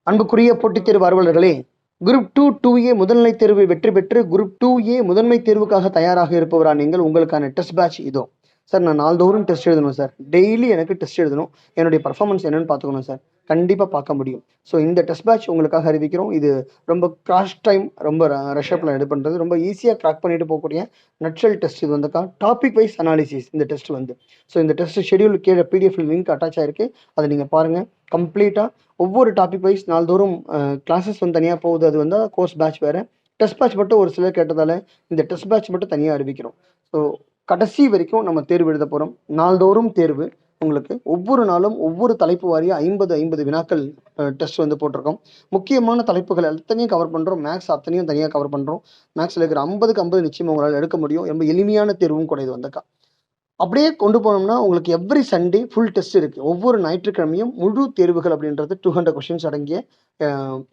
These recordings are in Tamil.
அன்புக்குரிய போட்டித் தேர்வு ஆர்வலர்களே, குரூப் 2 முதல்நிலை தேர்வை வெற்றி பெற்று குரூப் 2A முதன்மை தேர்வுக்காக தயாராக இருப்பவரா நீங்கள்? உங்களுக்கான டெஸ்ட் பேட்ச் இதோ. சார், நான் நாள்தோறும் டெஸ்ட் எழுதணும் சார். டெய்லி எனக்கு டெஸ்ட் எழுதணும். என்னுடைய பர்ஃபார்மன்ஸ் என்னன்னு பார்த்துக்கணும் சார். கண்டிப்பாக பார்க்க முடியும். ஸோ இந்த டெஸ்ட் பேட்ச் உங்களுக்காக அறிவிக்கிறோம். இது ரொம்ப கிராஷ் டைம், ரொம்ப ரஷ்அப்பில் இது பண்ணுறது, ரொம்ப ஈஸியாக க்ராக் பண்ணிட்டு போகக்கூடிய நட்ஷல் டெஸ்ட். இது வந்துக்கா டாபிக் வைஸ் அனாலிசிஸ் இந்த டெஸ்ட் வந்து. ஸோ இந்த டெஸ்ட் ஷெடியூல் கீழே பிடிஎஃப் லிங்க் அட்டாச் ஆயிருக்கு. அதை நீங்கள் பாருங்கள். கம்ப்ளீட்டாக ஒவ்வொரு டாபிக் வைஸ் நாள்தோறும் கிளாஸஸ் வந்து தனியாக போகுது. அது வந்து கோர்ஸ் பேட்ச் வேறு. டெஸ்ட் பேட்ச் மட்டும் ஒரு சிலர் கேட்டதால் இந்த டெஸ்ட் பேட்ச் மட்டும் தனியாக அறிவிக்கிறோம். ஸோ கடைசி வரைக்கும் நம்ம தேர்வு எழுத போகிறோம். நாள்தோறும் தேர்வு உங்களுக்கு. ஒவ்வொரு நாளும் ஒவ்வொரு தலைப்பு வாரியாக 50 வினாக்கள் டெஸ்ட் வந்து போட்டிருக்கோம். முக்கியமான தலைப்புகள் அத்தனையும் கவர் பண்ணுறோம். மேக்ஸ் அத்தனையும் தனியாக கவர் பண்ணுறோம். மேக்ஸில் இருக்கிற 50க்கு 50 நிச்சயம் உங்களால் எடுக்க முடியும். ரொம்ப எளிமையான தேர்வும் கூட இது வந்தக்கா. அப்படியே கொண்டு போனோம்னா உங்களுக்கு எவ்ரி சண்டே ஃபுல் டெஸ்ட் இருக்குது. ஒவ்வொரு ஞாயிற்றுக்கிழமையும் முழு தேர்வுகள் அப்படின்றது 200 கொஷின்ஸ் அடங்கிய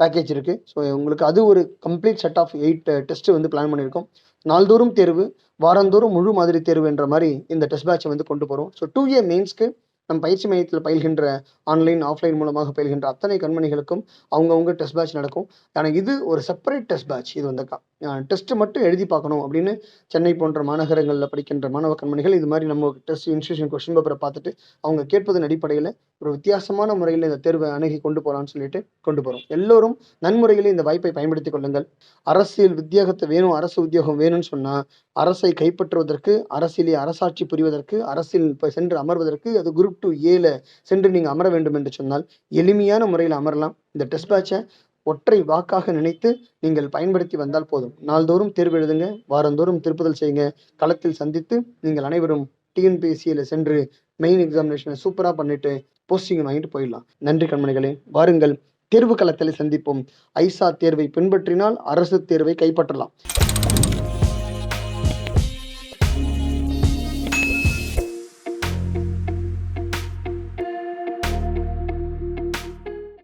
பேக்கேஜ் இருக்குது. ஸோ உங்களுக்கு அது ஒரு கம்ப்ளீட் செட் ஆஃப் 8 டெஸ்ட் வந்து பிளான் பண்ணியிருக்கோம். நாள்தோறும் தேர்வு, வாரந்தோறும் முழு மாதிரி தேர்வு என்ற மாதிரி இந்த டெஸ்ட் பேட்சை வந்து கொண்டு போகிறோம். ஸோ 2A மெயின்ஸ்க்கு நம் பயிற்சி மையத்தில் பயில்கின்ற ஆன்லைன் ஆஃப்லைன் மூலமாக பயில்கின்ற அத்தனை கண்மணிகளுக்கும் அவங்கவுங்க டெஸ்ட் பேட்ச் நடக்கும். ஆனால் இது ஒரு செப்பரேட் டெஸ்ட் பேட்ச். இது வந்துக்கா டெஸ்ட்டு மட்டும் எழுதி பார்க்கணும் அப்படின்னு சென்னை போன்ற மாநகரங்களில் படிக்கின்ற மாணவ கண்மணிகள் இது மாதிரி நம்ம டெஸ்ட் இன்ஸ்டியூஷன் கொஸ்டின் பேப்பரை பார்த்துட்டு அவங்க கேட்பதன் அடிப்படையில் ஒரு வித்தியாசமான முறையில் இந்த தேர்வை அணுகி கொண்டு போகலான்னு சொல்லிட்டு கொண்டு போகிறோம். எல்லோரும் நன்முறையில் இந்த வாய்ப்பை பயன்படுத்தி கொள்ளுங்கள். அரசியல் உத்தியோகத்தை வேணும், அரசு உத்தியோகம் வேணும்னு சொன்னால் அரசை கைப்பற்றுவதற்கு, அரசியலே அரசாட்சி புரிவதற்கு, அரசியல் சென்று அமர்வதற்கு, அது குரூப் 2A சென்று நீங்கள் அமர வேண்டும் என்று சொன்னால் எளிமையான முறையில் அமரலாம். இந்த டெஸ்ட் பேட்சை ஒற்றை வாக்காக நினைத்து நீங்கள் பயன்படுத்தி வந்தால் போதும். நாள்தோறும் தேர்வு எழுதுங்க, வாரந்தோறும் திருப்புதல் செய்யுங்க. களத்தில் சந்தித்து நீங்கள் அனைவரும் டிஎன்பிஎஸ்சியில் சென்று மெயின் எக்ஸாமினேஷனை சூப்பராக பண்ணிட்டு போஸ்டிங் வாங்கிட்டு போயிடலாம். நன்றி கண்மணிகளே. வாருங்கள், தேர்வு களத்தில் சந்திப்போம். ஐசா தேர்வை பின்பற்றினால் அரசு தேர்வை கைப்பற்றலாம்.